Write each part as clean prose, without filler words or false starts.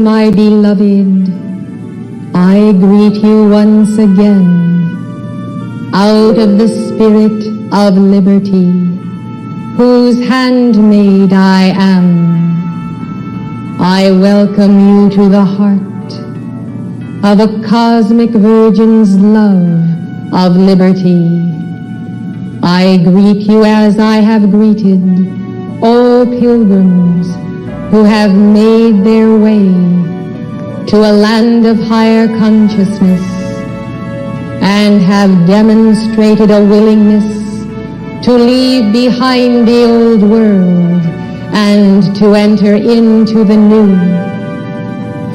my beloved, I greet you once again, out of the spirit of liberty, whose handmaid I am. I welcome you to the heart of a cosmic virgin's love of liberty. I greet you as I have greeted all pilgrims who have made their way to a land of higher consciousness and have demonstrated a willingness to leave behind the old world and to enter into the new.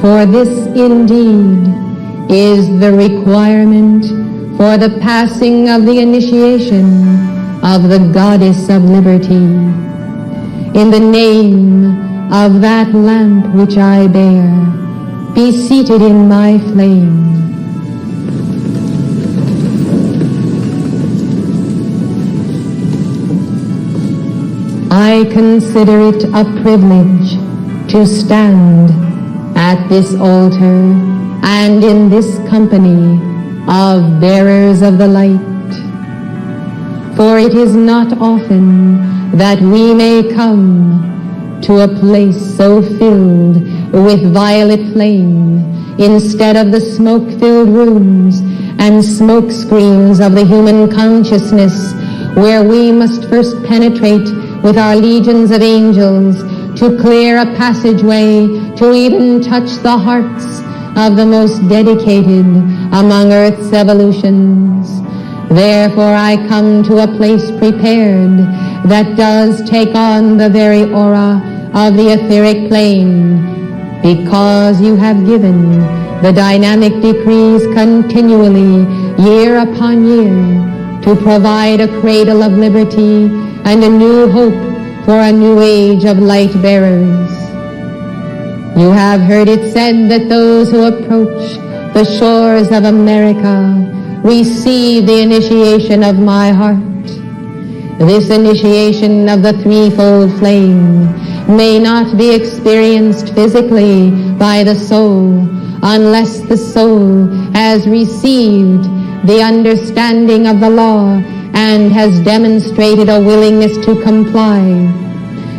For this indeed is the requirement for the passing of the initiation of the Goddess of Liberty. In the name of that lamp which I bear, be seated in my flame. I consider it a privilege to stand at this altar and in this company of bearers of the light. For it is not often that we may come to a place so filled with violet flame instead of the smoke-filled rooms and smoke screens of the human consciousness, where we must first penetrate with our legions of angels to clear a passageway to even touch the hearts of the most dedicated among Earth's evolutions. Therefore I come to a place prepared that does take on the very aura of the etheric plane, because you have given the dynamic decrees continually, year upon year, to provide a cradle of liberty and a new hope for a new age of light bearers. You have heard it said that those who approach the shores of America receive the initiation of my heart. This initiation of the threefold flame may not be experienced physically by the soul unless the soul has received the understanding of the law and has demonstrated a willingness to comply.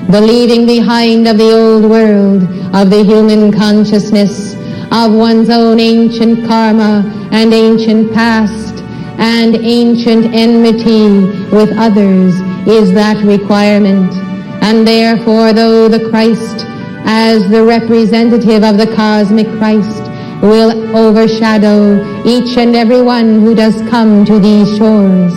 The leaving behind of the old world, of the human consciousness, of one's own ancient karma and ancient past and ancient enmity with others is that requirement. And therefore, though the Christ, as the representative of the cosmic Christ, will overshadow each and every one who does come to these shores,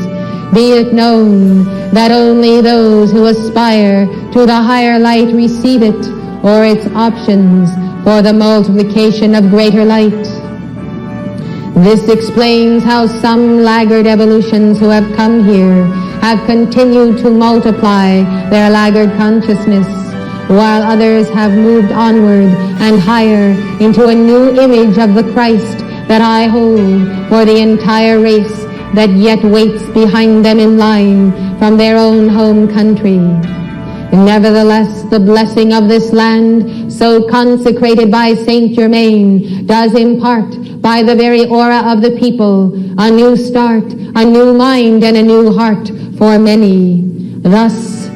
be it known that only those who aspire to the higher light receive it, or its options for the multiplication of greater light. This explains how some laggard evolutions who have come here have continued to multiply their laggard consciousness, while others have moved onward and higher into a new image of the Christ that I hold for the entire race that yet waits behind them in line from their own home country. Nevertheless, the blessing of this land, so consecrated by Saint Germain, does impart by the very aura of the people a new start, a new mind, and a new heart for many. Thus,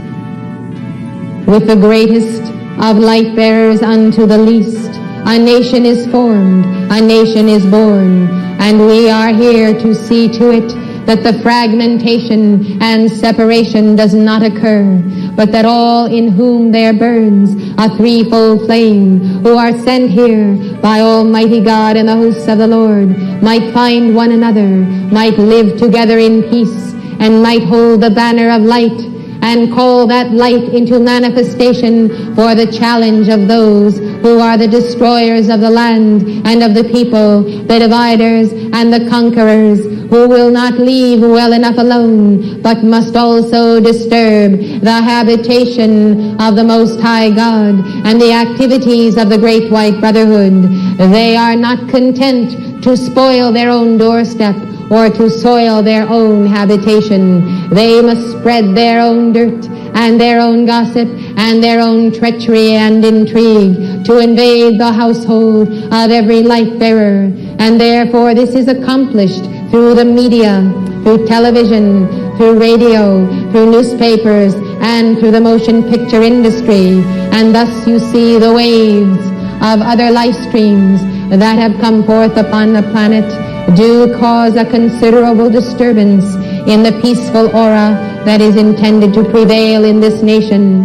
with the greatest of light bearers unto the least, a nation is formed, a nation is born, and we are here to see to it that the fragmentation and separation does not occur, but that all in whom there burns a threefold flame, who are sent here by Almighty God and the hosts of the Lord, might find one another, might live together in peace, and might hold the banner of light and call that light into manifestation for the challenge of those who are the destroyers of the land and of the people, the dividers and the conquerors, who will not leave well enough alone, but must also disturb the habitation of the Most High God and the activities of the Great White Brotherhood. They are not content to spoil their own doorstep or to soil their own habitation. They must spread their own dirt and their own gossip and their own treachery and intrigue to invade the household of every light-bearer. And therefore this is accomplished through the media, through television, through radio, through newspapers, and through the motion picture industry. And thus you see the waves of other life streams that have come forth upon the planet do cause a considerable disturbance in the peaceful aura that is intended to prevail in this nation.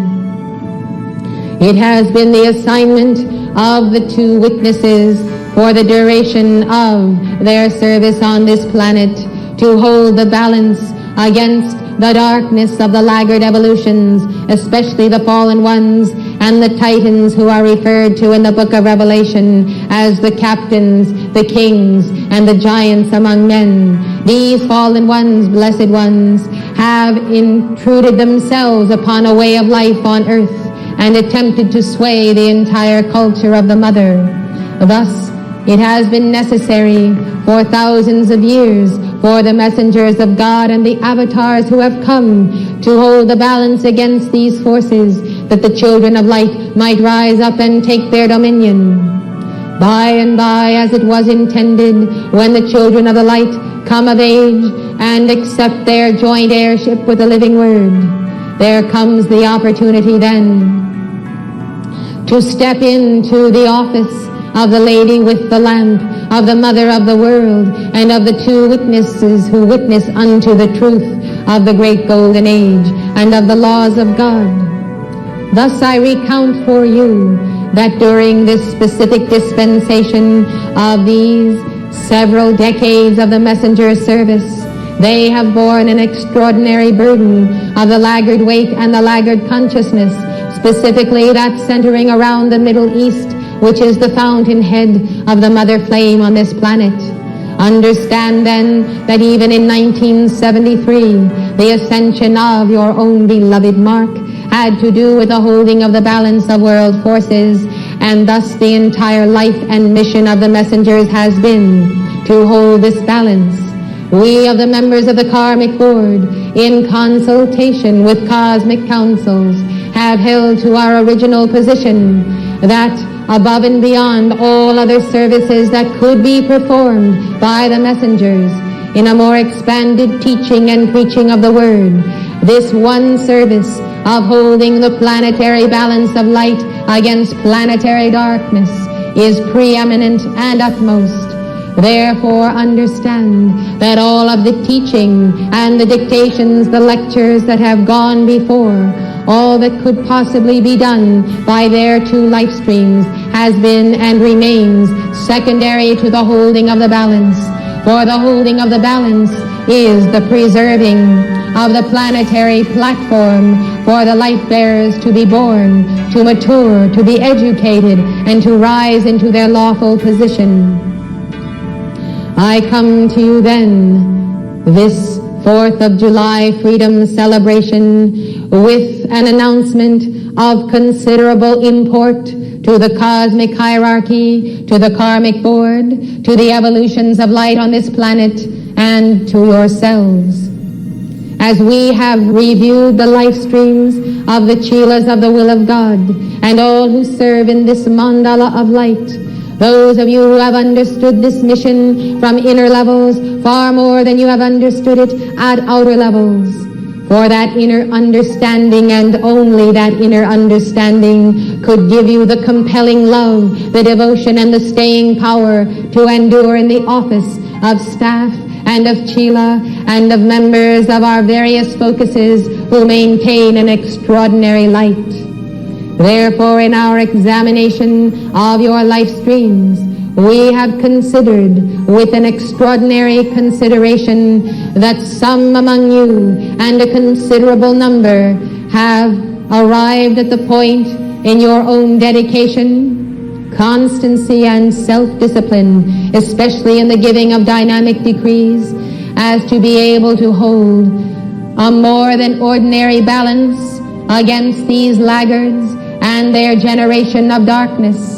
It has been the assignment of the two witnesses for the duration of their service on this planet to hold the balance against the darkness of the laggard evolutions, especially the fallen ones and the titans who are referred to in the book of Revelation as the captains, the kings, and the giants among men. These fallen ones, blessed ones, have intruded themselves upon a way of life on earth and attempted to sway the entire culture of the mother. Thus, it has been necessary for thousands of years for the messengers of God and the avatars who have come to hold the balance against these forces, that the children of light might rise up and take their dominion. By and by, as it was intended, when the children of the light come of age and accept their joint heirship with the living Word, there comes the opportunity then to step into the office of the Lady with the Lamp, of the Mother of the world, and of the two witnesses who witness unto the truth of the great golden age and of the laws of God. Thus I recount for you that during this specific dispensation of these several decades of the messenger service, they have borne an extraordinary burden of the laggard weight and the laggard consciousness, specifically that centering around the Middle East, which is the fountainhead of the mother flame on this planet. Understand then that even in 1973, the ascension of your own beloved Mark had to do with the holding of the balance of world forces, and thus the entire life and mission of the messengers has been to hold this balance. We of the members of the Karmic Board, in consultation with cosmic councils, have held to our original position that above and beyond all other services that could be performed by the messengers in a more expanded teaching and preaching of the Word, this one service of holding the planetary balance of light against planetary darkness is preeminent and utmost. Therefore understand that all of the teaching and the dictations, the lectures that have gone before, all that could possibly be done by their two life streams has been and remains secondary to the holding of the balance. For the holding of the balance is the preserving of the planetary platform for the light bearers to be born, to mature, to be educated, and to rise into their lawful position. I come to you then, this 4th of July Freedom Celebration, with an announcement of considerable import to the cosmic hierarchy, to the Karmic Board, to the evolutions of light on this planet, and to yourselves. As we have reviewed the life streams of the Chelas of the will of God, and all who serve in this mandala of light, those of you who have understood this mission from inner levels far more than you have understood it at outer levels. For that inner understanding, and only that inner understanding, could give you the compelling love, the devotion, and the staying power to endure in the office of staff and of Chela and of members of our various focuses who maintain an extraordinary light. Therefore, in our examination of your life streams, we have considered with an extraordinary consideration that some among you, and a considerable number, have arrived at the point in your own dedication, constancy, and self-discipline, especially in the giving of dynamic decrees, as to be able to hold a more than ordinary balance against these laggards and their generation of darkness.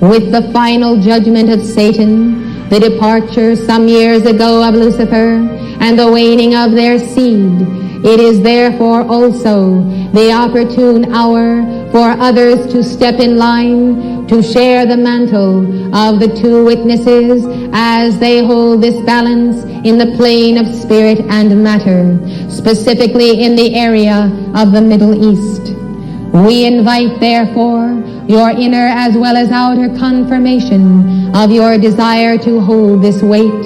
With the final judgment of Satan, the departure some years ago of Lucifer, and the waning of their seed, It is therefore also the opportune hour for others to step in line to share the mantle of the two witnesses as they hold this balance in the plane of spirit and matter, specifically in the area of the Middle East. We invite, therefore, your inner as well as outer confirmation of your desire to hold this weight,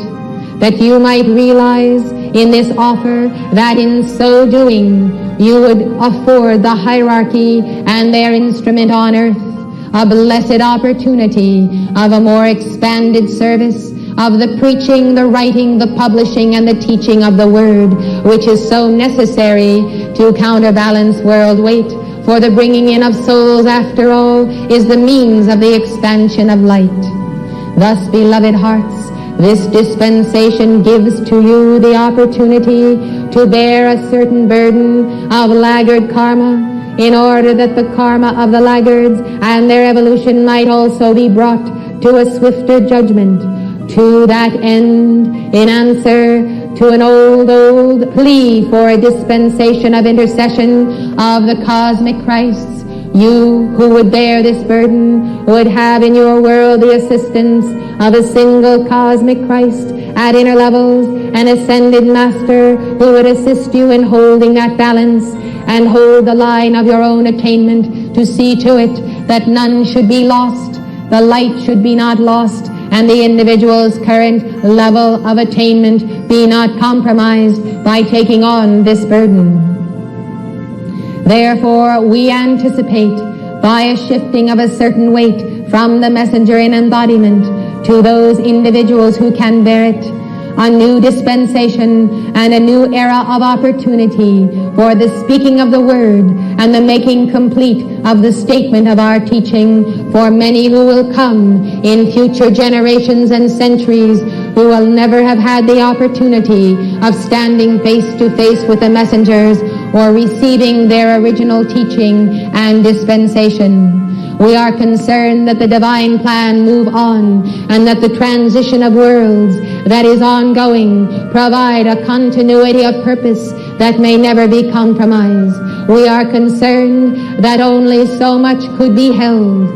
that you might realize in this offer that in so doing you would afford the hierarchy and their instrument on earth a blessed opportunity of a more expanded service of the preaching, the writing, the publishing, and the teaching of the Word, which is so necessary to counterbalance world weight. For the bringing in of souls, after all, is the means of the expansion of light. Thus, beloved hearts, this dispensation gives to you the opportunity to bear a certain burden of laggard karma, in order that the karma of the laggards and their evolution might also be brought to a swifter judgment. To that end, in answer to an old plea for a dispensation of intercession of the cosmic Christs, you who would bear this burden would have in your world the assistance of a single cosmic Christ at inner levels, an ascended master who would assist you in holding that balance and hold the line of your own attainment to see to it that none should be lost, the light should be not lost, and the individual's current level of attainment be not compromised by taking on this burden. Therefore, we anticipate by a shifting of a certain weight from the messenger in embodiment to those individuals who can bear it, a new dispensation and a new era of opportunity for the speaking of the Word and the making complete of the statement of our teaching for many who will come in future generations and centuries who will never have had the opportunity of standing face to face with the messengers or receiving their original teaching and dispensation. We are concerned that the divine plan move on and that the transition of worlds that is ongoing provide a continuity of purpose that may never be compromised. We are concerned that only so much could be held.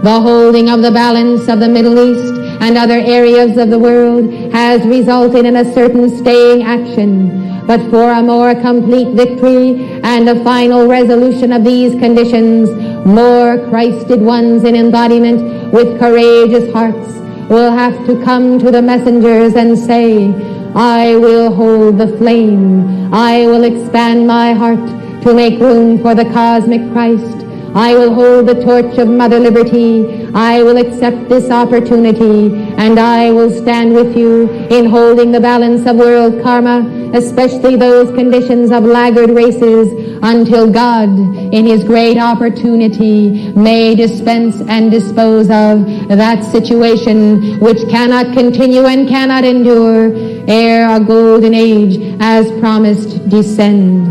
The holding of the balance of the Middle East and other areas of the world has resulted in a certain staying action. But for a more complete victory and a final resolution of these conditions, more Christed ones in embodiment with courageous hearts will have to come to the messengers and say, I will hold the flame. I will expand my heart to make room for the cosmic Christ. I will hold the torch of Mother Liberty. I will accept this opportunity, and I will stand with you in holding the balance of world karma, especially those conditions of laggard races, until God, in His great opportunity, may dispense and dispose of that situation which cannot continue and cannot endure ere a golden age, as promised, descend.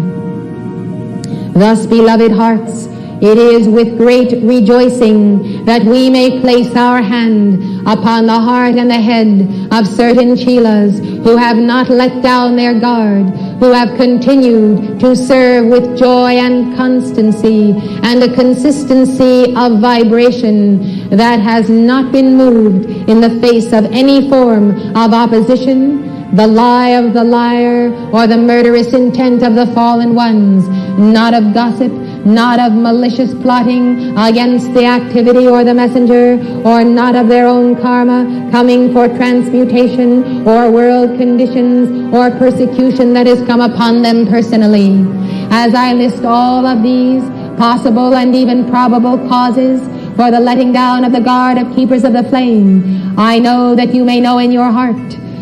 Thus, beloved hearts, it is with great rejoicing that we may place our hand upon the heart and the head of certain chelas who have not let down their guard, who have continued to serve with joy and constancy and a consistency of vibration that has not been moved in the face of any form of opposition, the lie of the liar, or the murderous intent of the fallen ones, not of gossip, not of malicious plotting against the activity or the messenger, or not of their own karma coming for transmutation or world conditions or persecution that has come upon them personally. As I list all of these possible and even probable causes for the letting down of the guard of keepers of the flame, I know that you may know in your heart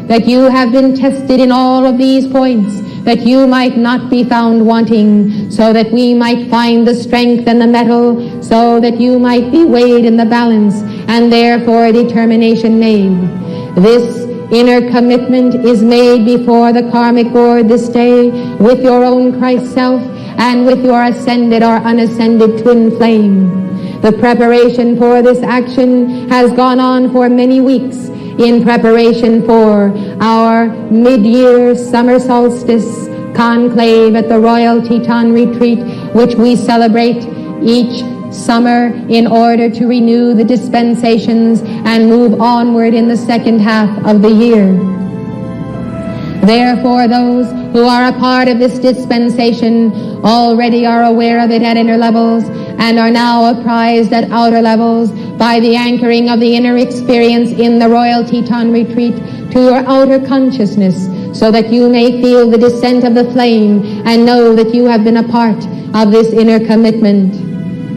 that you have been tested in all of these points, that you might not be found wanting, so that we might find the strength and the mettle, so that you might be weighed in the balance, and therefore determination made. This inner commitment is made before the karmic board this day with your own Christ self and with your ascended or unascended twin flame. The preparation for this action has gone on for many weeks, in preparation for our mid-year summer solstice, conclave at the Royal Teton Retreat, which we celebrate each summer in order to renew the dispensations and move onward in the second half of the year. Therefore, those who are a part of this dispensation already are aware of it at inner levels and are now apprised at outer levels by the anchoring of the inner experience in the Royal Teton Retreat to your outer consciousness, so that you may feel the descent of the flame and know that you have been a part of this inner commitment.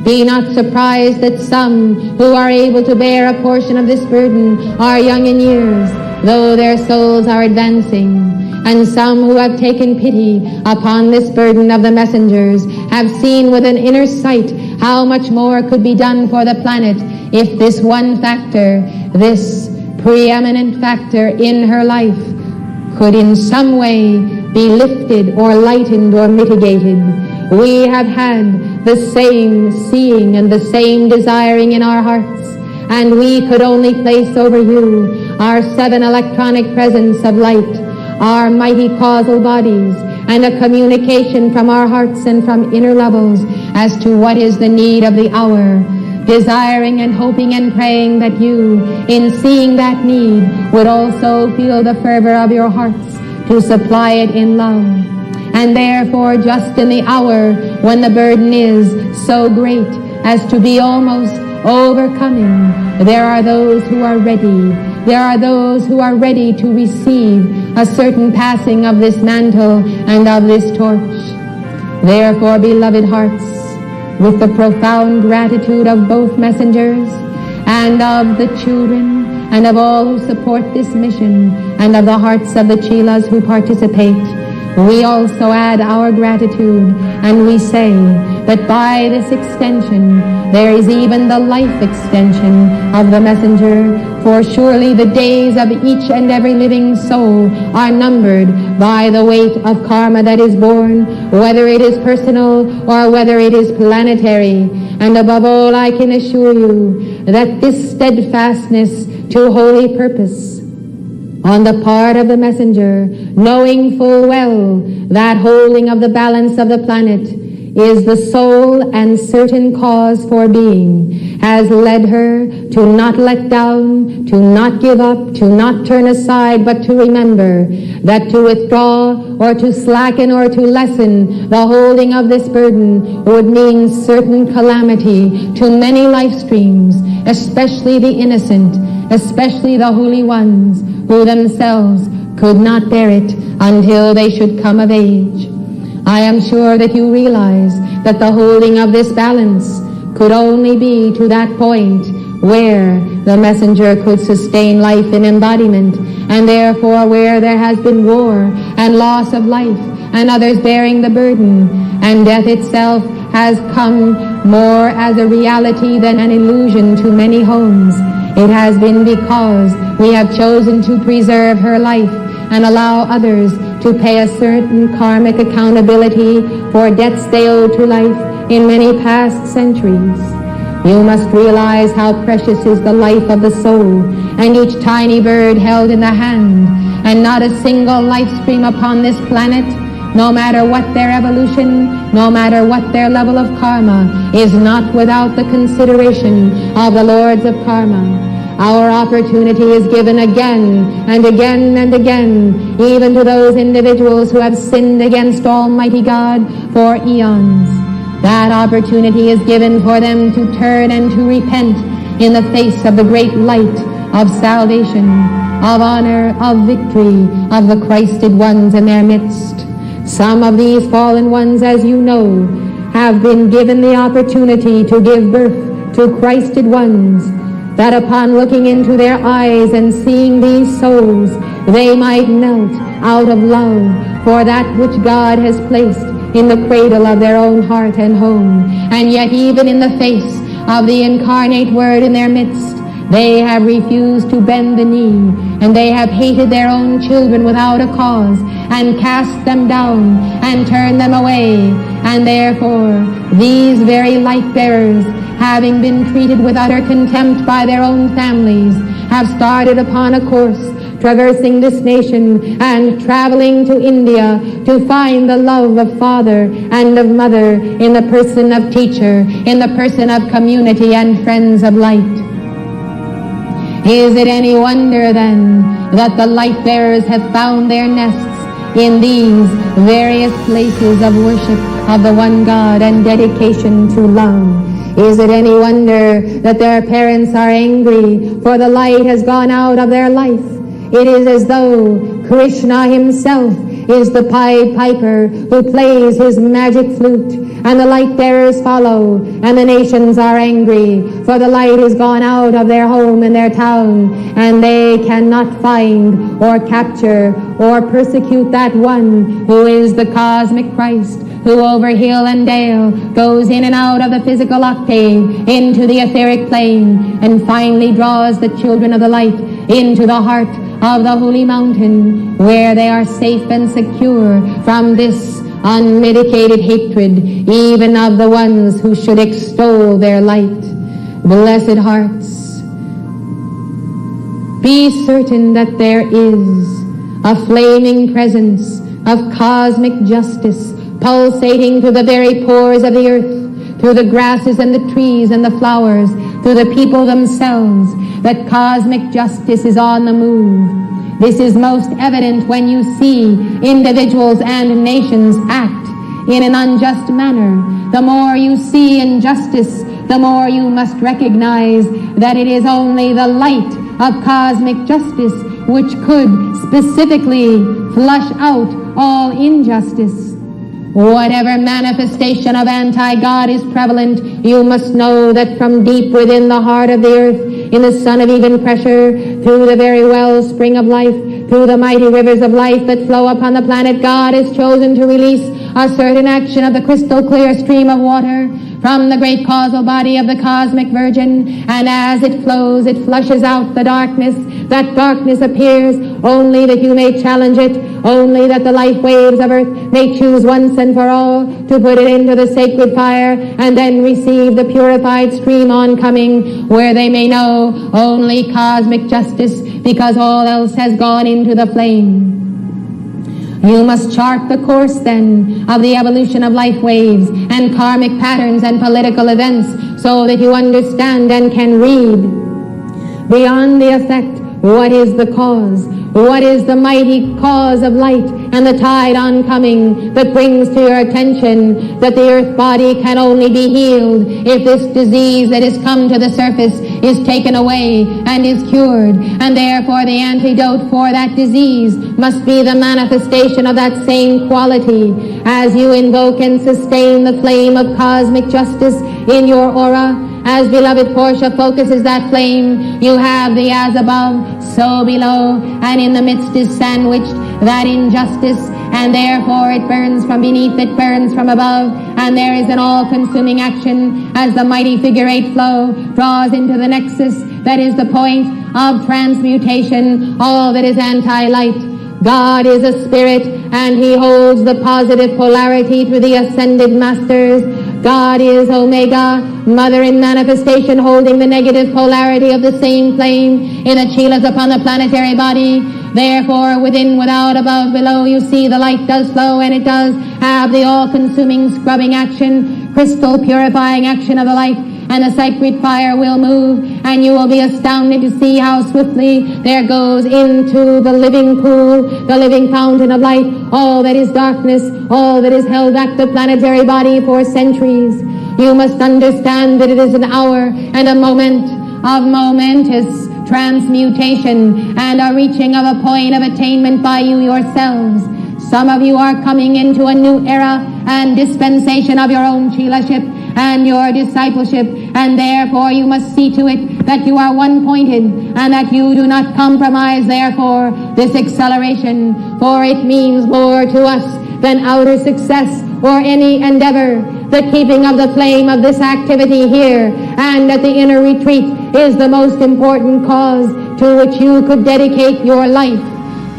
Be not surprised that some who are able to bear a portion of this burden are young in years, though their souls are advancing. And some who have taken pity upon this burden of the messengers have seen with an inner sight how much more could be done for the planet if this one factor, this preeminent factor in her life, could in some way be lifted or lightened or mitigated. We have had the same seeing and the same desiring in our hearts, and we could only place over you our 7 electronic presence of light, our mighty causal bodies, and a communication from our hearts and from inner levels as to what is the need of the hour, desiring and hoping and praying that you, in seeing that need, would also feel the fervor of your hearts to supply it in love. And therefore, just in the hour when the burden is so great as to be almost overcoming, there are those who are ready. There are those who are ready to receive a certain passing of this mantle and of this torch. Therefore, beloved hearts, with the profound gratitude of both messengers and of the children and of all who support this mission and of the hearts of the Chelas who participate, we also add our gratitude, and we say that by this extension there is even the life extension of the messenger, for surely the days of each and every living soul are numbered by the weight of karma that is born, whether it is personal or whether it is planetary. And above all, I can assure you that this steadfastness to holy purpose on the part of the messenger, knowing full well that holding of the balance of the planet is the sole and certain cause for being, has led her to not let down, to not give up, to not turn aside, but to remember that to withdraw or to slacken or to lessen the holding of this burden would mean certain calamity to many life streams, especially the innocent, especially the holy ones, who themselves could not bear it until they should come of age. I am sure that you realize that the holding of this balance could only be to that point where the messenger could sustain life in embodiment, and therefore where there has been war and loss of life and others bearing the burden, and death itself has come more as a reality than an illusion to many homes. It has been because we have chosen to preserve her life and allow others to pay a certain karmic accountability for debts they owe to life in many past centuries. You must realize how precious is the life of the soul and each tiny bird held in the hand, and not a single life stream upon this planet, no matter what their evolution, no matter what their level of karma, is not without the consideration of the lords of karma. Our opportunity is given again and again and again, even to those individuals who have sinned against Almighty God for eons. That opportunity is given for them to turn and to repent in the face of the great light of salvation, of honor, of victory, of the Christed ones in their midst. Some of these fallen ones, as you know, have been given the opportunity to give birth to Christed ones, that upon looking into their eyes and seeing these souls, they might melt out of love for that which God has placed in the cradle of their own heart and home. And yet even in the face of the incarnate Word in their midst, they have refused to bend the knee, and they have hated their own children without a cause, and cast them down, and turned them away. And therefore, these very light-bearers, having been treated with utter contempt by their own families, have started upon a course traversing this nation and traveling to India to find the love of father and of mother in the person of teacher, in the person of community and friends of light. Is it any wonder then that the light bearers have found their nests in these various places of worship of the one God and dedication to love? Is it any wonder that their parents are angry, for the light has gone out of their life? It is as though Krishna himself is the Pied Piper who plays his magic flute, and the light bearers follow, and the nations are angry, for the light is gone out of their home and their town, and they cannot find or capture or persecute that one who is the cosmic Christ, who over hill and dale goes in and out of the physical octave into the etheric plane, and finally draws the children of the light into the heart of the holy mountain, where they are safe and secure from this unmitigated hatred, even of the ones who should extol their light. Blessed hearts, be certain that there is a flaming presence of cosmic justice pulsating through the very pores of the earth, through the grasses and the trees and the flowers, through the people themselves, that cosmic justice is on the move. This is most evident when you see individuals and nations act in an unjust manner. The more you see injustice, the more you must recognize that it is only the light of cosmic justice which could specifically flush out all injustice. Whatever manifestation of anti-God is prevalent, you must know that from deep within the heart of the earth, in the sun of even pressure, through the very wellspring of life, through the mighty rivers of life that flow upon the planet, God has chosen to release a certain action of the crystal clear stream of water from the great causal body of the cosmic virgin, and as it flows, it flushes out the darkness. That darkness appears only that you may challenge it, only that the life waves of earth may choose once and for all to put it into the sacred fire, and then receive the purified stream oncoming, where they may know only cosmic justice, because all else has gone into the flame. You must chart the course, then, of the evolution of life waves and karmic patterns and political events, so that you understand and can read beyond the effect what is the cause, what is the mighty cause of light and the tide oncoming that brings to your attention that the earth body can only be healed if this disease that has come to the surface is taken away and is cured, and therefore the antidote for that disease must be the manifestation of that same quality. As you invoke and sustain the flame of cosmic justice in your aura, as beloved Portia focuses that flame, you have the as above, so below, and in the midst is sandwiched that injustice, and therefore it burns from beneath, it burns from above, and there is an all-consuming action as the mighty figure-8 flow draws into the nexus that is the point of transmutation, all that is anti-light. God is a spirit, and he holds the positive polarity through the ascended masters. God is Omega, mother in manifestation, holding the negative polarity of the same flame in the chelas upon the planetary body. Therefore, within, without, above, below, you see the light does flow, and it does have the all-consuming scrubbing action, crystal purifying action of the light, and the sacred fire will move, and you will be astounded to see how swiftly there goes into the living pool, the living fountain of light, all that is darkness, all that has held back the planetary body for centuries. You must understand that it is an hour and a moment of momentous transmutation and a reaching of a point of attainment by you yourselves. Some of you are coming into a new era and dispensation of your own chelaship and your discipleship, and therefore you must see to it that you are one-pointed and that you do not compromise, therefore, this acceleration, for it means more to us than outer success or any endeavor. The keeping of the flame of this activity here and at the inner retreat is the most important cause to which you could dedicate your life.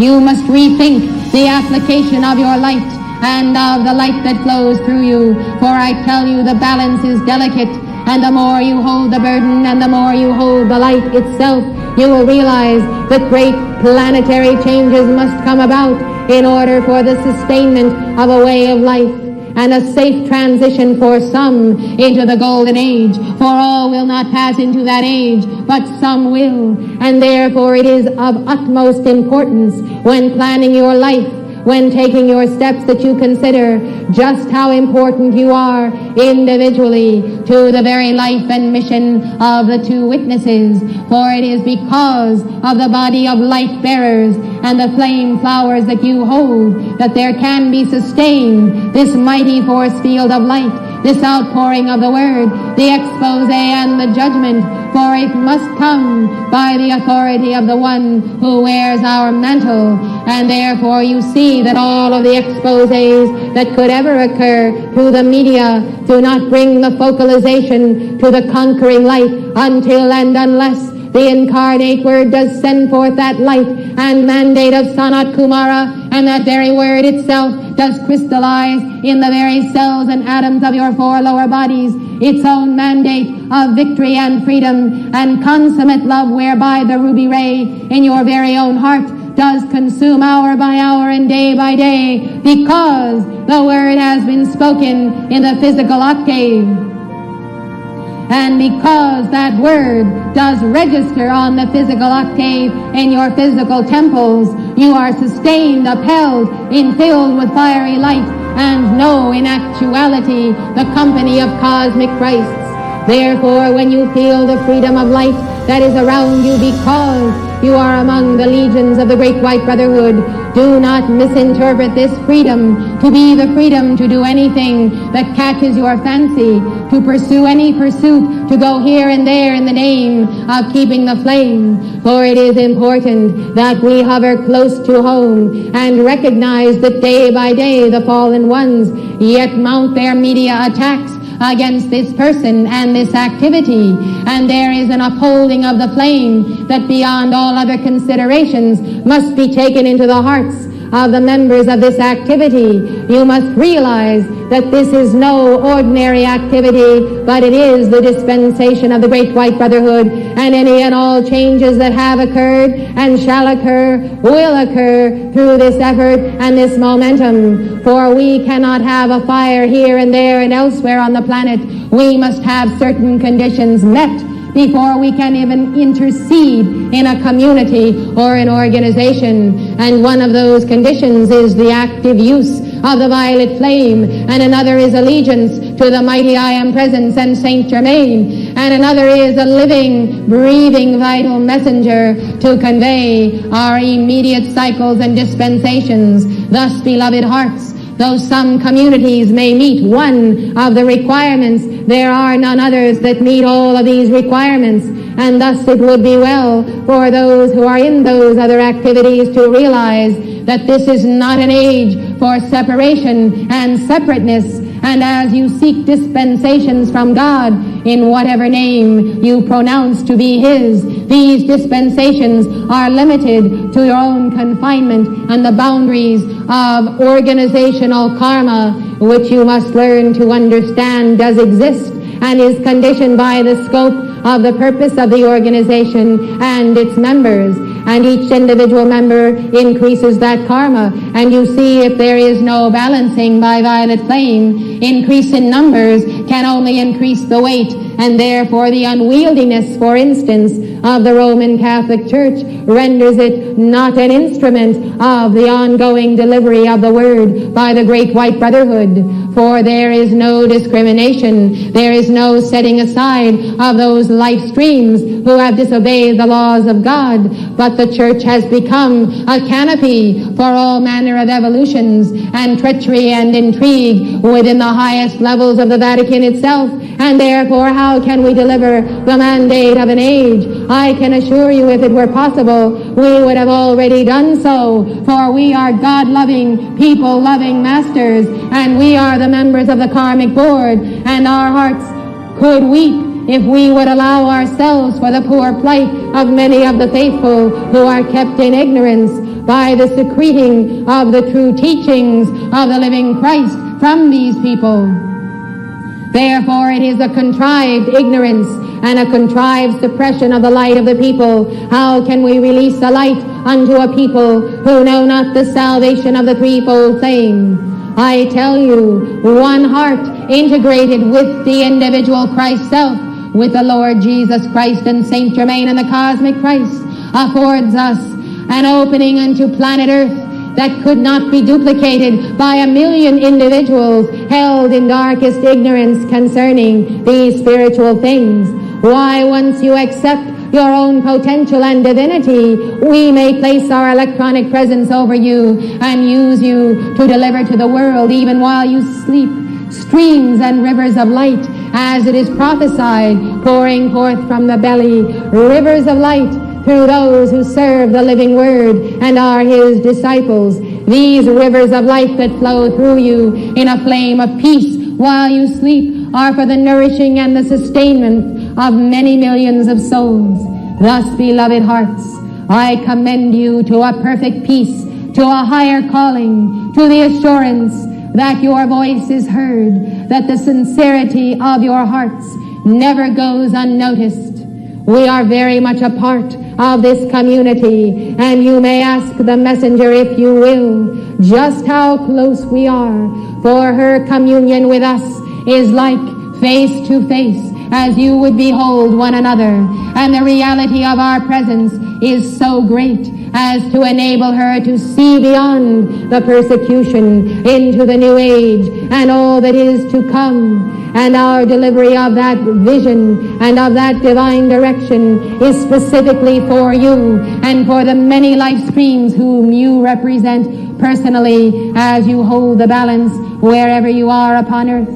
You must rethink the application of your light and of the light that flows through you, for I tell you the balance is delicate, and the more you hold the burden and the more you hold the light itself, you will realize that great planetary changes must come about in order for the sustainment of a way of life and a safe transition for some into the golden age. For all will not pass into that age, but some will. And therefore it is of utmost importance when planning your life, when taking your steps, that you consider just how important you are individually to the very life and mission of the two witnesses. For it is because of the body of light bearers and the flame flowers that you hold that there can be sustained this mighty force field of light, this outpouring of the word, the expose and the judgment. For it must come by the authority of the one who wears our mantle. And therefore you see that all of the exposés that could ever occur through the media do not bring the focalization to the conquering light until and unless the incarnate word does send forth that light and mandate of Sanat Kumara, and that very word itself does crystallize in the very cells and atoms of your four lower bodies its own mandate of victory and freedom and consummate love, whereby the ruby ray in your very own heart does consume hour by hour and day by day, because the word has been spoken in the physical octave. And because that word does register on the physical octave in your physical temples, you are sustained, upheld, infilled with fiery light, and know in actuality the company of cosmic Christs. Therefore, when you feel the freedom of light that is around you because you are among the legions of the Great White Brotherhood, do not misinterpret this freedom to be the freedom to do anything that catches your fancy, to pursue any pursuit, to go here and there in the name of keeping the flame. For it is important that we hover close to home and recognize that day by day the fallen ones yet mount their media attacks against this person and this activity, and there is an upholding of the flame that beyond all other considerations must be taken into the hearts of the members of this activity. You must realize that this is no ordinary activity, but it is the dispensation of the Great White Brotherhood, and any and all changes that have occurred and shall occur will occur through this effort and this momentum. For we cannot have a fire here and there and elsewhere on the planet. We must have certain conditions met before we can even intercede in a community or an organization. And one of those conditions is the active use of the violet flame, and another is allegiance to the mighty I Am Presence and Saint Germain, and another is a living, breathing, vital messenger to convey our immediate cycles and dispensations. Thus, beloved hearts, though some communities may meet one of the requirements, there are none others that meet all of these requirements, and thus it would be well for those who are in those other activities to realize that this is not an age for separation and separateness. And as you seek dispensations from God in whatever name you pronounce to be His, these dispensations are limited to your own confinement and the boundaries of organizational karma, which you must learn to understand does exist and is conditioned by the scope of the purpose of the organization and its members. And each individual member increases that karma. And you see, if there is no balancing by violet flame, increase in numbers can only increase the weight, and therefore the unwieldiness, for instance, of the Roman Catholic Church renders it not an instrument of the ongoing delivery of the Word by the Great White Brotherhood. For there is no discrimination, there is no setting aside of those life streams who have disobeyed the laws of God, but the Church has become a canopy for all manner of evolutions and treachery and intrigue within the highest levels of the Vatican itself. And therefore, how can we deliver the mandate of an age? I can assure you, if it were possible, we would have already done so, for we are God-loving, people-loving masters, and we are the members of the karmic board, and our hearts could weep if we would allow ourselves for the poor plight of many of the faithful who are kept in ignorance by the secreting of the true teachings of the living Christ from these people. Therefore, it is a contrived ignorance and a contrived suppression of the light of the people, how can we release a light unto a people who know not the salvation of the threefold flame? I tell you, one heart integrated with the individual Christ self, with the Lord Jesus Christ and Saint Germain and the cosmic Christ, affords us an opening unto planet Earth that could not be duplicated by a million individuals held in darkest ignorance concerning these spiritual things. Why, once you accept your own potential and divinity, we may place our electronic presence over you and use you to deliver to the world, even while you sleep, streams and rivers of light, as it is prophesied, pouring forth from the belly, rivers of light through those who serve the living word and are his disciples. These rivers of light that flow through you in a flame of peace while you sleep are for the nourishing and the sustainment of many millions of souls. Thus, beloved hearts, I commend you to a perfect peace, to a higher calling, to the assurance that your voice is heard, that the sincerity of your hearts never goes unnoticed. We are very much a part of this community, and you may ask the messenger, if you will, just how close we are, for her communion with us is like face to face, as you would behold one another, and the reality of our presence is so great as to enable her to see beyond the persecution into the new age and all that is to come. And our delivery of that vision and of that divine direction is specifically for you and for the many life streams whom you represent personally as you hold the balance wherever you are upon earth.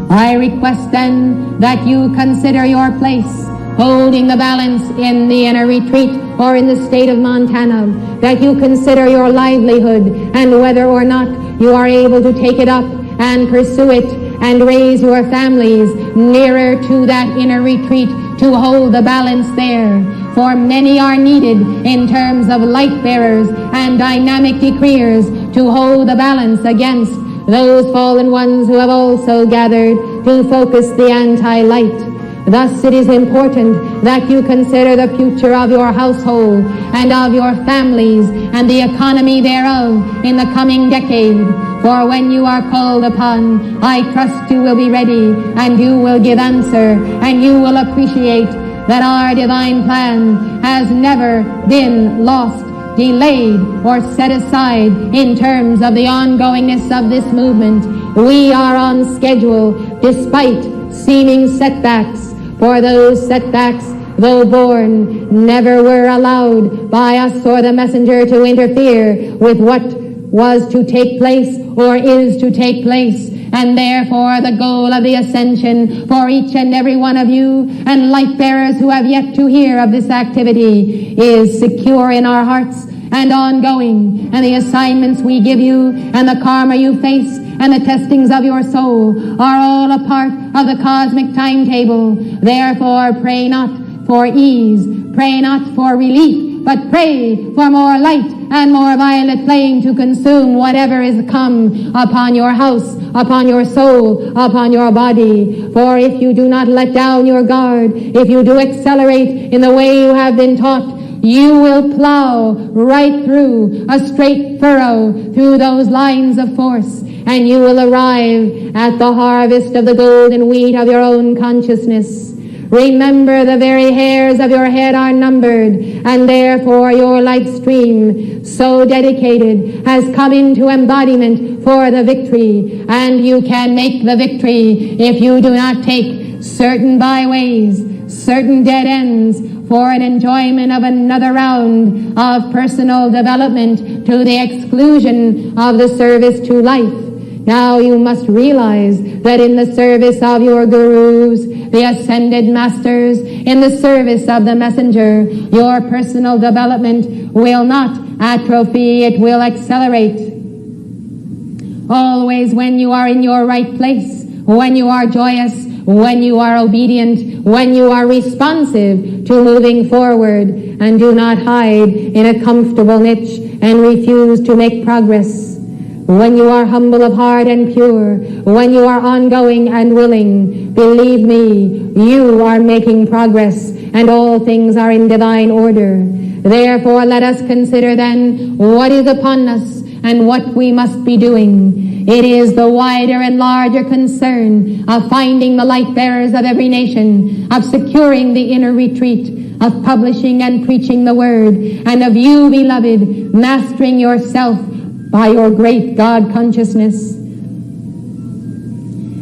I request then that you consider your place holding the balance in the inner retreat or in the state of Montana, that you consider your livelihood and whether or not you are able to take it up and pursue it and raise your families nearer to that inner retreat to hold the balance there. For many are needed in terms of light bearers and dynamic decreers to hold the balance against those fallen ones who have also gathered to focus the anti-light. Thus it is important that you consider the future of your household and of your families and the economy thereof in the coming decade. For when you are called upon, I trust you will be ready and you will give answer, and you will appreciate that our divine plan has never been lost, delayed, or set aside in terms of the ongoingness of this movement. We are on schedule despite seeming setbacks, for those setbacks, though born, never were allowed by us or the messenger to interfere with what was to take place or is to take place. And therefore the goal of the ascension for each and every one of you and light bearers who have yet to hear of this activity is secure in our hearts and ongoing, and the assignments we give you and the karma you face and the testings of your soul are all a part of the cosmic timetable. Therefore pray not for ease, pray not for relief, but pray for more light and more violet flame to consume whatever is come upon your house, upon your soul, upon your body. For if you do not let down your guard, if you do accelerate in the way you have been taught, you will plow right through a straight furrow through those lines of force, and you will arrive at the harvest of the golden wheat of your own consciousness. Remember, the very hairs of your head are numbered, and therefore your light stream, so dedicated, has come into embodiment for the victory, and you can make the victory if you do not take certain byways, certain dead ends, for an enjoyment of another round of personal development to the exclusion of the service to life. Now you must realize that in the service of your gurus, the ascended masters, in the service of the messenger, your personal development will not atrophy, it will accelerate. Always when you are in your right place, when you are joyous, when you are obedient, when you are responsive to moving forward, and do not hide in a comfortable niche and refuse to make progress. when you are humble of heart and pure, when you are ongoing and willing, believe me, you are making progress, and all things are in divine order. Therefore, let us consider then what is upon us and what we must be doing. It is the wider and larger concern of finding the light bearers of every nation, of securing the inner retreat, of publishing and preaching the word, and of you, beloved, mastering yourself by your great God consciousness.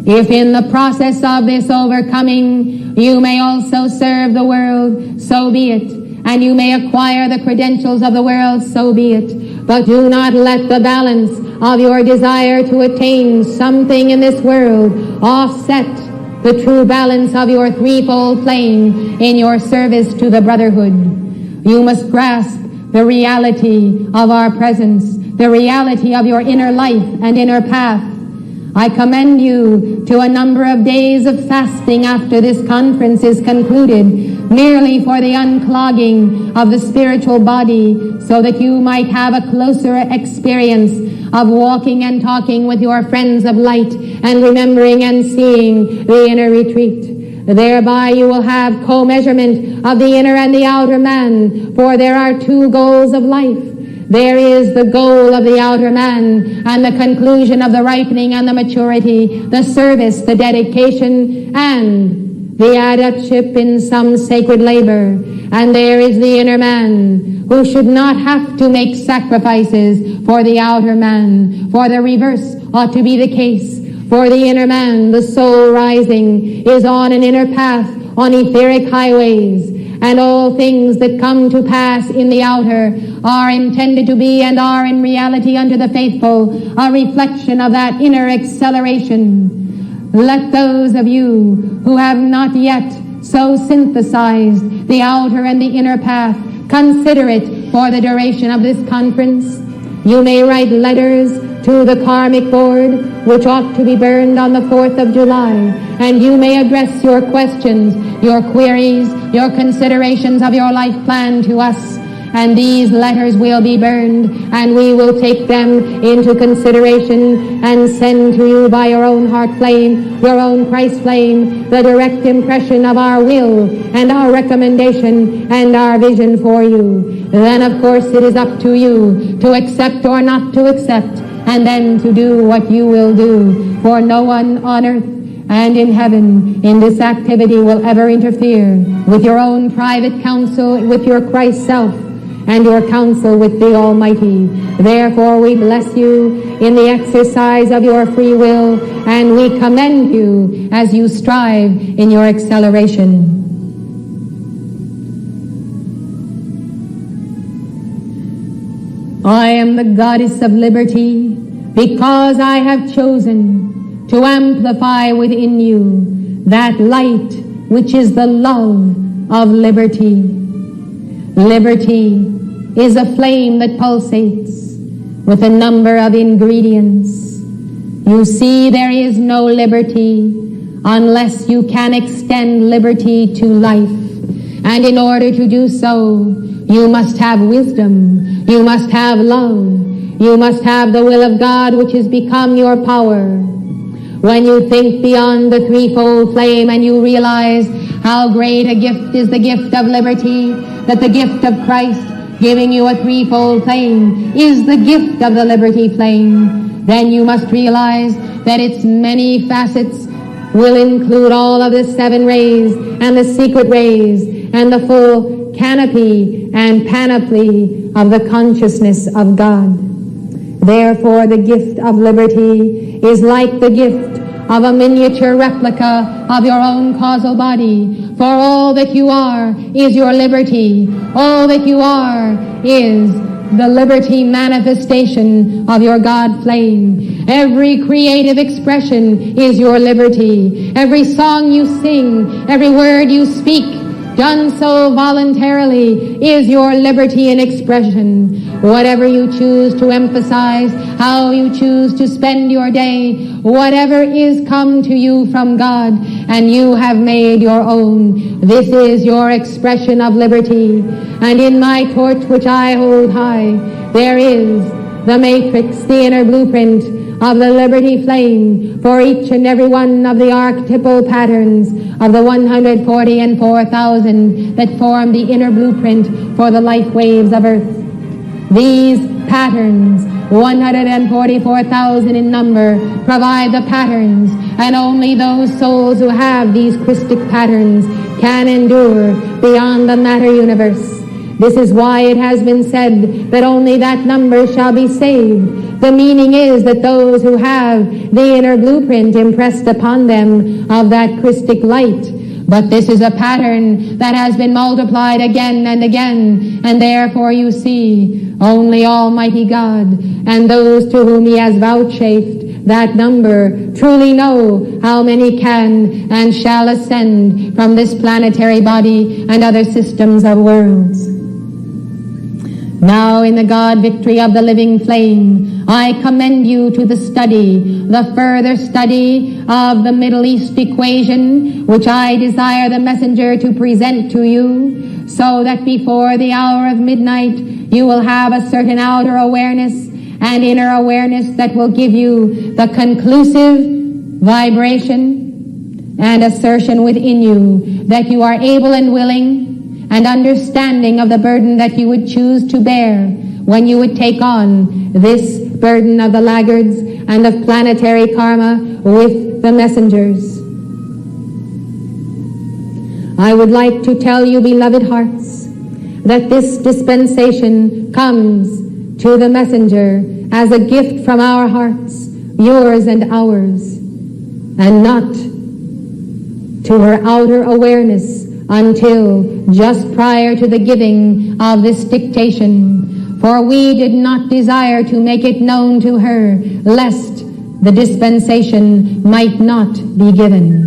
If in the process of this overcoming you may also serve the world, so be it, and you may acquire the credentials of the world, so be it. But do not let the balance of your desire to attain something in this world offset the true balance of your threefold flame in your service to the brotherhood. You must grasp the reality of our presence, the reality of your inner life and inner path. I commend you to a number of days of fasting after this conference is concluded, merely for the unclogging of the spiritual body, so that you might have a closer experience of walking and talking with your friends of light and remembering and seeing the inner retreat. Thereby you will have co-measurement of the inner and the outer man, for there are two goals of life. There is the goal of the outer man and the conclusion of the ripening and the maturity, the service, the dedication, and the adeptship in some sacred labor. And there is the inner man, who should not have to make sacrifices for the outer man, for the reverse ought to be the case. For the inner man, the soul rising, is on an inner path, on etheric highways, and all things that come to pass in the outer are intended to be and are in reality unto the faithful a reflection of that inner acceleration. Let those of you who have not yet so synthesized the outer and the inner path consider it for the duration of this conference. You may write letters to the karmic board, which ought to be burned on the 4th of July, and you may address your questions, your queries, your considerations of your life plan to us, and these letters will be burned, and we will take them into consideration and send to you by your own heart flame, your own Christ flame, the direct impression of our will and our recommendation and our vision for you. Then, of course, it is up to you to accept or not to accept, and then to do what you will do, for no one on earth and in heaven in this activity will ever interfere with your own private counsel with your Christ self and your counsel with the Almighty. Therefore we bless you in the exercise of your free will, and we commend you as you strive in your acceleration. I am the goddess of liberty, because I have chosen to amplify within you that light which is the love of liberty. Liberty is a flame that pulsates with a number of ingredients. You see, there is no liberty unless you can extend liberty to life. And in order to do so, you must have wisdom, you must have love, you must have the will of God, which has become your power. When you think beyond the threefold flame and you realize how great a gift is the gift of liberty, that the gift of Christ giving you a threefold flame is the gift of the liberty flame, then you must realize that its many facets will include all of the 7 rays and the secret rays and the full canopy and panoply of the consciousness of God. Therefore, the gift of liberty is like the gift of a miniature replica of your own causal body. For all that you are is your liberty. All that you are is the liberty manifestation of your God flame. Every creative expression is your liberty. Every song you sing, every word you speak, done so voluntarily, is your liberty in expression. Whatever you choose to emphasize, how you choose to spend your day, whatever is come to you from God and you have made your own, this is your expression of liberty. And in my torch which I hold high, there is the matrix, the inner blueprint of the liberty flame for each and every one of the archetypal patterns of the 144,000 that form the inner blueprint for the life waves of Earth. These patterns, 144,000 in number, provide the patterns, and only those souls who have these Christic patterns can endure beyond the matter universe. This is why it has been said that only that number shall be saved. The meaning is that those who have the inner blueprint impressed upon them of that Christic light. But this is a pattern that has been multiplied again and again, and therefore you see, only Almighty God and those to whom He has vouchsafed that number truly know how many can and shall ascend from this planetary body and other systems of worlds. Now, in the God victory of the living flame, I commend you to the study, the further study of the Middle East equation, which I desire the messenger to present to you, so that before the hour of midnight you will have a certain outer awareness and inner awareness that will give you the conclusive vibration and assertion within you that you are able and willing and understanding of the burden that you would choose to bear when you would take on this burden of the laggards and of planetary karma with the messengers. I would like to tell you, beloved hearts, that this dispensation comes to the messenger as a gift from our hearts, yours and ours, and not to her outer awareness until just prior to the giving of this dictation, for we did not desire to make it known to her, lest the dispensation might not be given.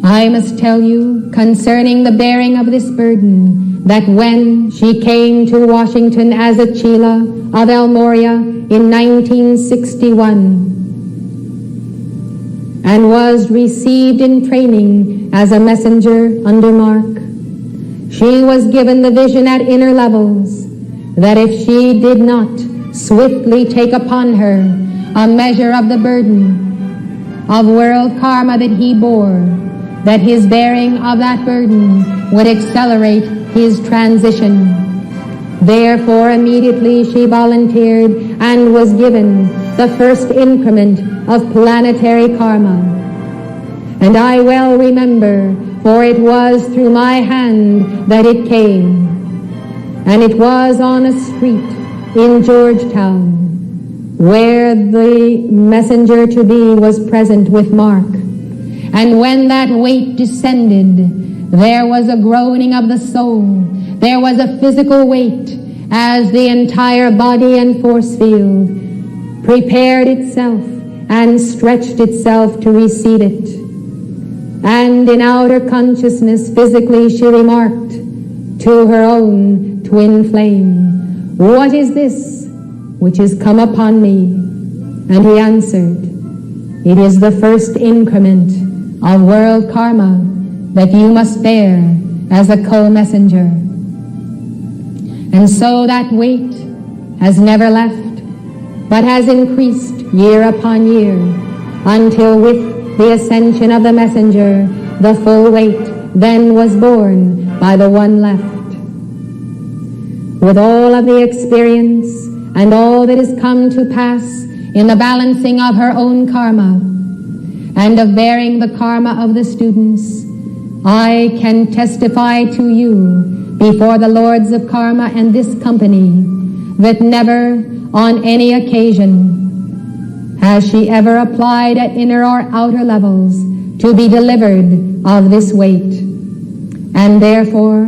I must tell you concerning the bearing of this burden, that when she came to Washington as a Chela of El Moria in 1961, and was received in training as a messenger under Mark, she was given the vision at inner levels that if she did not swiftly take upon her a measure of the burden of world karma that he bore, that his bearing of that burden would accelerate his transition. Therefore, immediately she volunteered and was given the first increment of planetary karma. And I well remember, for it was through my hand that it came. And it was on a street in Georgetown, where the messenger to be was present with Mark. And when that weight descended, there was a groaning of the soul. There was a physical weight as the entire body and force field prepared itself and stretched itself to receive it. And in outer consciousness, physically, she remarked to her own twin flame, "What is this which is come upon me?" And he answered, "It is the first increment of world karma that you must bear as a co-messenger." And so that weight has never left, but has increased year upon year, until with the ascension of the messenger, the full weight then was borne by the one left. With all of the experience and all that has come to pass in the balancing of her own karma and of bearing the karma of the students, I can testify to you before the lords of karma and this company that never on any occasion has she ever applied at inner or outer levels to be delivered of this weight. And therefore,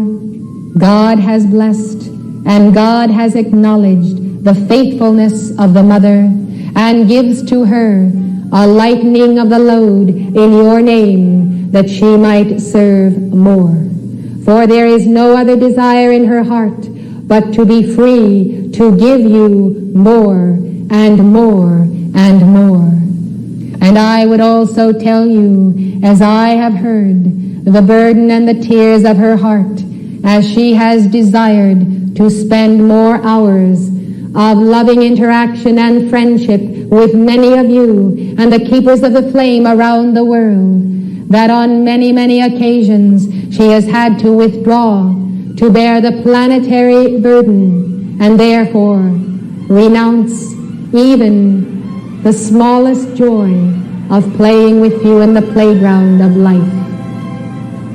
God has blessed and God has acknowledged the faithfulness of the mother and gives to her a lightening of the load in your name that she might serve more. For there is no other desire in her heart but to be free to give you more and more and more. And I would also tell you, as I have heard the burden and the tears of her heart, as she has desired to spend more hours of loving interaction and friendship with many of you and the keepers of the flame around the world, that on many, many occasions she has had to withdraw to bear the planetary burden and therefore renounce even the smallest joy of playing with you in the playground of life.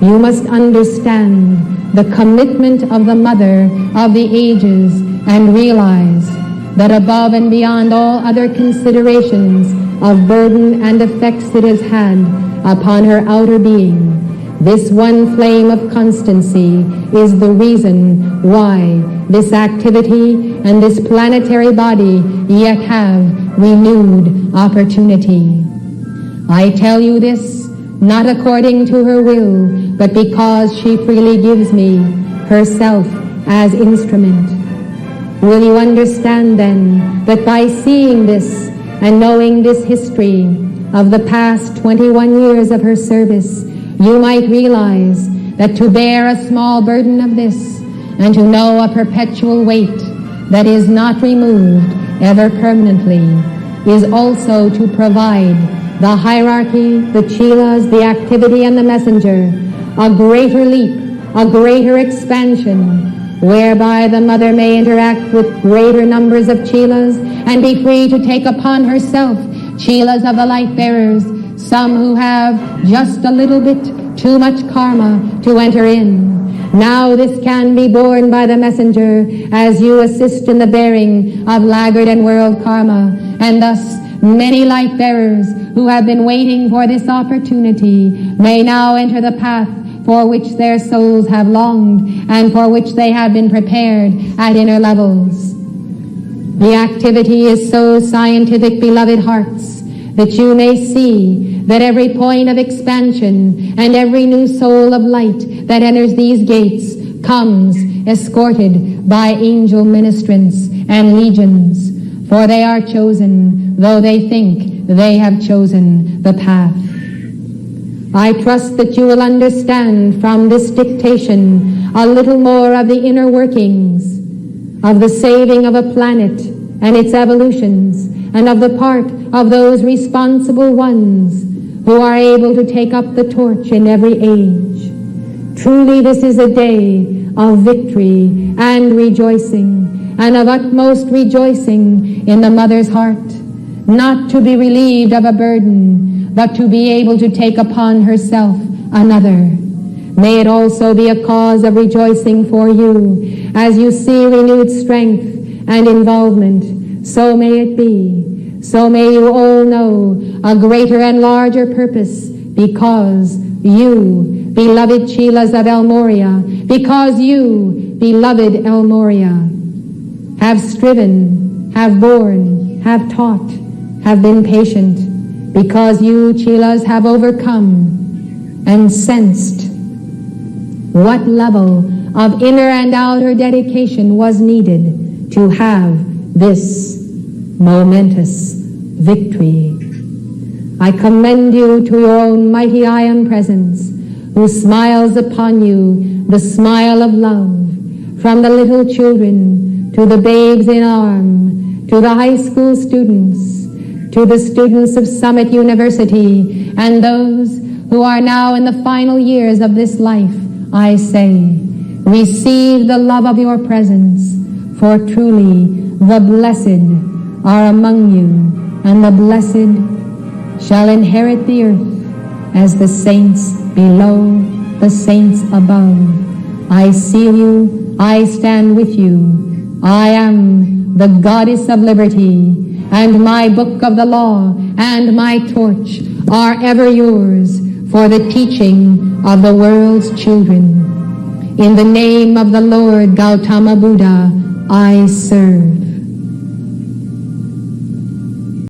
You must understand the commitment of the Mother of the Ages and realize that above and beyond all other considerations of burden and effects it has had upon her outer being, this one flame of constancy is the reason why this activity and this planetary body yet have renewed opportunity. I tell you this not according to her will, but because she freely gives me herself as instrument. Will you understand then that by seeing this and knowing this history of the past 21 years of her service, you might realize that to bear a small burden of this and to know a perpetual weight that is not removed ever permanently is also to provide the hierarchy, the chelas, the activity, and the messenger a greater leap, a greater expansion, whereby the Mother may interact with greater numbers of chelas and be free to take upon herself chelas of the light bearers, some who have just a little bit too much karma to enter in. Now this can be borne by the messenger as you assist in the bearing of laggard and world karma, and thus many light bearers who have been waiting for this opportunity may now enter the path for which their souls have longed and for which they have been prepared at inner levels. The activity is so scientific, beloved hearts, that you may see that every point of expansion and every new soul of light that enters these gates comes escorted by angel ministrants and legions, for they are chosen, though they think they have chosen the path. I trust that you will understand from this dictation a little more of the inner workings of the saving of a planet and its evolutions, and of the part of those responsible ones who are able to take up the torch in every age. Truly this is a day of victory and rejoicing, and of utmost rejoicing in the Mother's heart, not to be relieved of a burden, but to be able to take upon herself another. May it also be a cause of rejoicing for you as you see renewed strength and involvement. So may it be. So may you all know a greater and larger purpose, because you, beloved chelas of El Moria, because you, beloved El Moria, have striven, have borne, have taught, have been patient, because you, chelas, have overcome and sensed what level of inner and outer dedication was needed to have this momentous victory. I commend you to your own mighty iron presence, who smiles upon you the smile of love, from the little children to the babes in arm, to the high school students, to the students of Summit University, and those who are now in the final years of this life. I say, receive the love of your presence, for truly the blessed are among you, and the blessed shall inherit the earth as the saints below, the saints above. I seal you, I stand with you. I am the goddess of liberty, and my book of the law and my torch are ever yours for the teaching of the world's children. In the name of the Lord Gautama Buddha, I serve.